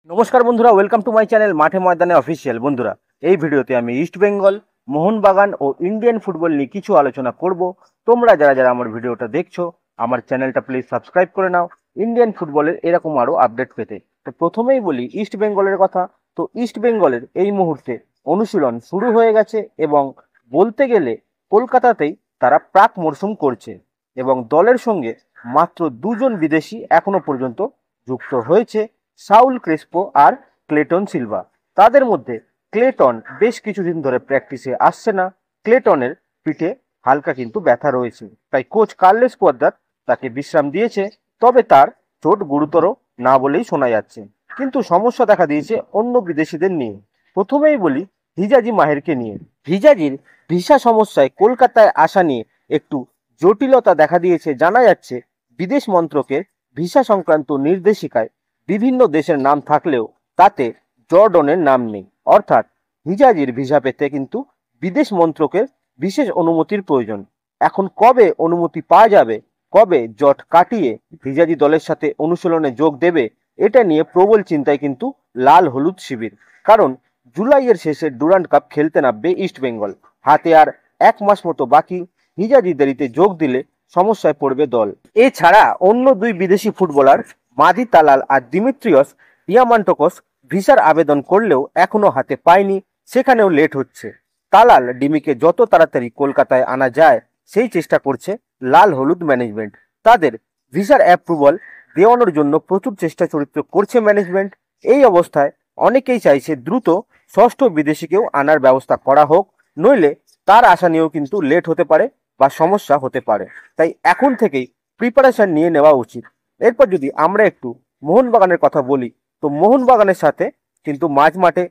নমস্কার বন্ধুরা, welcome to my channel মাঠে ময়দানে অফিসিয়াল। বন্ধুরা, এই ভিডিওতে আমি ইস্ট বেঙ্গল, মোহনবাগান ও ইন্ডিয়ান ফুটবল নিয়ে কিছু আলোচনা করব। তোমরা যারা যারা আমার ভিডিওটা দেখছো, আমার চ্যানেলটা প্লিজ সাবস্ক্রাইব করে নাও ইন্ডিয়ান ফুটবলের এরকম আরও আপডেট পেতে। তো প্রথমেই বলি ইস্ট বেঙ্গলের কথা। তো ইস্ট বেঙ্গলের এই মুহূর্তে অনুশীলন শুরু হয়ে গেছে এবং বলতে গেলে কলকাতাতেই তারা প্রাক মরশুম করছে এবং দলের সঙ্গে মাত্র দুজন বিদেশি এখনো পর্যন্ত যুক্ত হয়েছে, সাউল ক্রেসপো আর ক্লেটন সিলভা। তাদের মধ্যে ক্লেটন বেশ কিছুদিন ধরে প্র্যাকটিসে আসছে না। ক্লেটনের পিঠে হালকা কিন্তু ব্যথা রয়েছে, তাই কোচ কার্লেস কোয়াদ্রাত তাকে বিশ্রাম দিয়েছে। তবে তার চোট গুরুতর না বলেই শোনা যাচ্ছে, কিন্তু সমস্যা দেখা দিয়েছে অন্য বিদেশিদের নিয়ে। প্রথমেই বলি হিজাজি মাহেরকে নিয়ে। হিজাজির ভিসা সমস্যায় কলকাতায় আসা নিয়ে একটু জটিলতা দেখা দিয়েছে। জানা যাচ্ছে বিদেশ মন্ত্রকের ভিসা সংক্রান্ত নির্দেশিকায় বিভিন্ন দেশের নাম থাকলেও তাতে জর্ডনের নাম নেই। অর্থাৎ হিজাজির ভিসা পেতে কিন্তু বিদেশ মন্ত্রকের বিশেষ অনুমতির প্রয়োজন। এখন কবে অনুমতি পাওয়া যাবে, কবে জট কাটিয়ে হিজাজি দলের সাথে অনুশীলনে যোগ দেবে, এটা নিয়ে প্রবল চিন্তায় কিন্তু লাল হলুদ শিবির। কারণ জুলাইয়ের শেষে ডুরান্ড কাপ খেলতে নামবে ইস্ট বেঙ্গল। হাতে আর এক মাস মতো বাকি। হিজাজি দেরিতে যোগ দিলে সমস্যায় পড়বে দল। এছাড়া অন্য দুই বিদেশি ফুটবলার মাদি তালাল আর দিমিত্রিয়স ডিয়ামান্টোকস ভিসার আবেদন করলেও এখনো হাতে পায়নি, সেখানেও লেট হচ্ছে। তালাল ডিমিকে যত তাড়াতাড়ি কলকাতায় আনা যায় সেই চেষ্টা করছে লাল হলুদ ম্যানেজমেন্ট। তাদের ভিসার অ্যাপ্রুভাল দেওয়ানোর জন্য প্রচুর চেষ্টা চরিত্র করছে ম্যানেজমেন্ট। এই অবস্থায় অনেকেই চাইছে দ্রুত ষষ্ঠ বিদেশিকেও আনার ব্যবস্থা করা হোক, নইলে তার আশা নিয়েও কিন্তু লেট হতে পারে বা সমস্যা হতে পারে। তাই এখন থেকেই প্রিপারেশন নিয়ে নেওয়া উচিত। এরপর যদি আমরা একটু মোহনবাগানের কথা বলি, তো মোহনবাগানের সাথে কিন্তু মাঝ মাঠে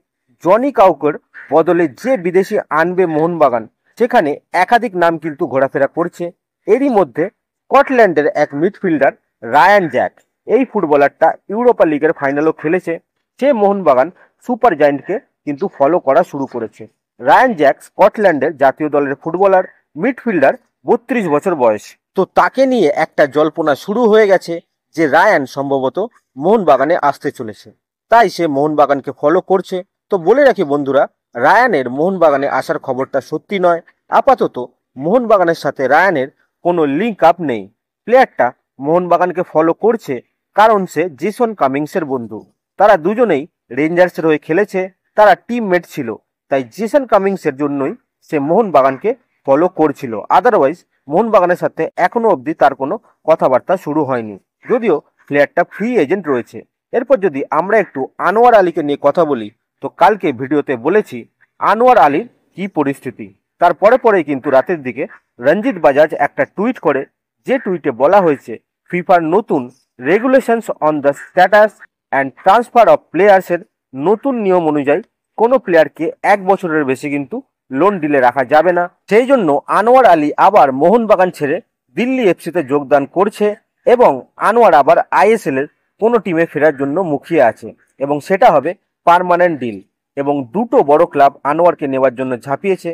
জনি কাউকের বদলে যে বিদেশি আনবে মোহনবাগান, সেখানে একাধিক নাম কিন্তু ঘোরাফেরা করছে। এরই মধ্যে স্কটল্যান্ডের এক মিডফিল্ডার রায়ান জ্যাক, এই ফুটবলারটা ইউরোপা লিগের ফাইনালও খেলেছে। সে মোহনবাগান সুপার জায়েন্টকে কিন্তু ফলো করা শুরু করেছে। রায়ান জ্যাক স্কটল্যান্ডের জাতীয় দলের ফুটবলার, মিডফিল্ডার, 32 বছর বয়স। তো তাকে নিয়ে একটা জল্পনা শুরু হয়ে গেছে যে রায়ান সম্ভবত মোহনবাগানে আসতে চলেছে, তাই সে মোহনবাগানকে ফলো করছে। তো বলে রাখি বন্ধুরা, রায়ানের মোহনবাগানে আসার খবরটা সত্যি নয়। আপাতত মোহনবাগানের সাথে রায়ানের কোনো লিঙ্ক আপ নেই। প্লেয়ারটা মোহনবাগানকে ফলো করছে কারণ সে জেসন কামিংসের বন্ধু। তারা দুজনেই রেঞ্জার্সের হয়ে খেলেছে, তারা টিমমেট ছিল, তাই জেসন কামিংসের জন্যই সে মোহনবাগানকে ফলো করছিল। আদারওয়াইজ মোহনবাগানের সাথে এখনো অবধি তার কোনো কথাবার্তা শুরু হয়নি, যদিও প্লেয়ারটা ফ্রি এজেন্ট রয়েছে। এরপর যদি আমরা একটু আনোয়ার আলীকে নিয়ে কথা বলি, তো কালকে ভিডিওতে বলেছি আনোয়ার আলীর কি পরিস্থিতি। তারপরে পরেই কিন্তু রাতের দিকে রঞ্জিত বাজাজ একটা টুইট করে, যে টুইটে বলা হয়েছে ফিফার নতুন regulations on the status and transfer of প্লেয়ার্সের নতুন নিয়ম অনুযায়ী কোনো প্লেয়ারকে 1 বছরের বেশি কিন্তু লোন ডিলে রাখা যাবে না। সেই জন্য আনোয়ার আলী আবার মোহনবাগান ছেড়ে দিল্লি এফসিতে যোগদান করছে এবং আনোয়ার আবার আইএসএল এর কোনো টিমে ফেরার জন্য মুখিয়ে আছে এবং সেটা হবে পার্মানেন্ট ডিল। এবং দুটো বড় ক্লাব আনোয়ারকে নেওয়ার জন্য ঝাঁপিয়েছে।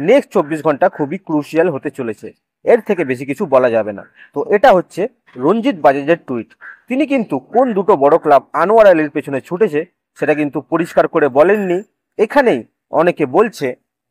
নেক্সট 24 ঘন্টা খুবই ক্রুশিয়াল হতে চলেছে, এর থেকে বেশি কিছু বলা যাবে না। তো এটা হচ্ছে রঞ্জিত বাজাজের টুইট। তিনি কিন্তু কোন দুটো বড় ক্লাব আনোয়ার আলীর পেছনে ছুটেছে সেটা কিন্তু পরিষ্কার করে বলেননি। এখানেই অনেকে বলছে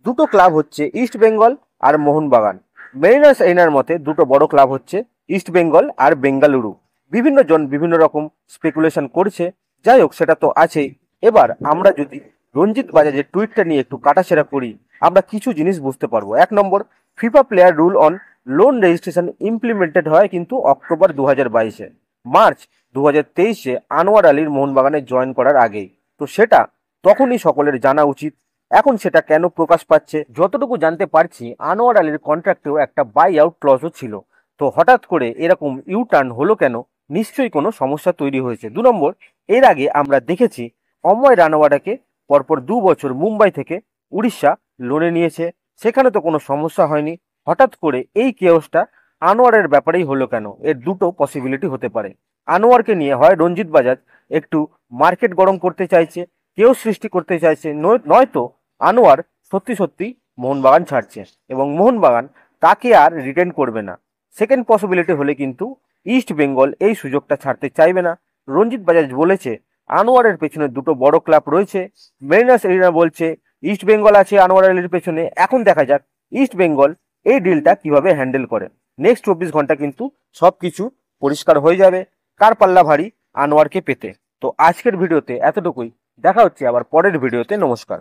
দুটো ক্লাব হচ্ছে ইস্ট বেঙ্গল আর মোহনবাগান। মেরিনার্স এনার মতে দুটো বড় ক্লাব হচ্ছে ইস্ট বেঙ্গল আর বেঙ্গালুরু। বিভিন্ন জন বিভিন্ন রকম স্পেকুলেশন করছে, যাই হোক সেটা তো আছেই। এবার আমরা যদি রঞ্জিত বাজাজের টুইটটা নিয়ে একটু কাটাছেড়া করি, আমরা কিছু জিনিস বুঝতে পারবো। 1 number, FIFA player rule on loan registration implemented হয় কিন্তু অক্টোবর 2022-এ। মার্চ 2023-এ আনোয়ার আলীর মোহনবাগানে জয়েন করার আগেই। তো সেটা তখনই সকলের জানা উচিত। এখন সেটা কেন প্রকাশ পাচ্ছে? যতটুকু জানতে পারছি আনোয়ার আলীর কন্ট্রাক্টেও একটা বাই আউট ক্লজও ছিল। তো হঠাৎ করে এরকম ইউটার্ন হলো কেন? নিশ্চয়ই কোনো সমস্যা তৈরি হয়েছে। 2 নম্বর, এর আগে আমরা দেখেছি অময় রানাওয়াটাকে পরপর 2 বছর মুম্বাই থেকে উড়িষ্যা লোনে নিয়েছে, সেখানে তো কোনো সমস্যা হয়নি। হঠাৎ করে এই কেওসটা আনোয়ারের ব্যাপারেই হলো কেন? এর দুটো পসিবিলিটি হতে পারে। আনোয়ারকে নিয়ে হয় রঞ্জিত বাজাজ একটু মার্কেট গরম করতে চাইছে, কেওস সৃষ্টি করতে চাইছে, নয়তো আনোয়ার সত্যি সত্যি মোহনবাগান ছাড়ছে এবং মোহনবাগান তাকে আর রিটেন করবে না। সেকেন্ড পসিবিলিটি হলে কিন্তু ইস্ট বেঙ্গল এই সুযোগটা ছাড়তে চাইবে না। রঞ্জিত বাজাজ বলেছে আনোয়ারের পেছনে দুটো বড় ক্লাব রয়েছে। মেরিনার্স এরিনা বলছে ইস্ট বেঙ্গল আছে আনোয়ার আলীর পেছনে। এখন দেখা যাক ইস্ট বেঙ্গল এই ডিলটা কিভাবে হ্যান্ডেল করে। নেক্সট 24 ঘন্টা কিন্তু সবকিছু পরিষ্কার হয়ে যাবে কার পাল্লা ভারী আনোয়ারকে পেতে। তো আজকের ভিডিওতে এতটুকুই, দেখা হচ্ছে আবার পরের ভিডিওতে। নমস্কার।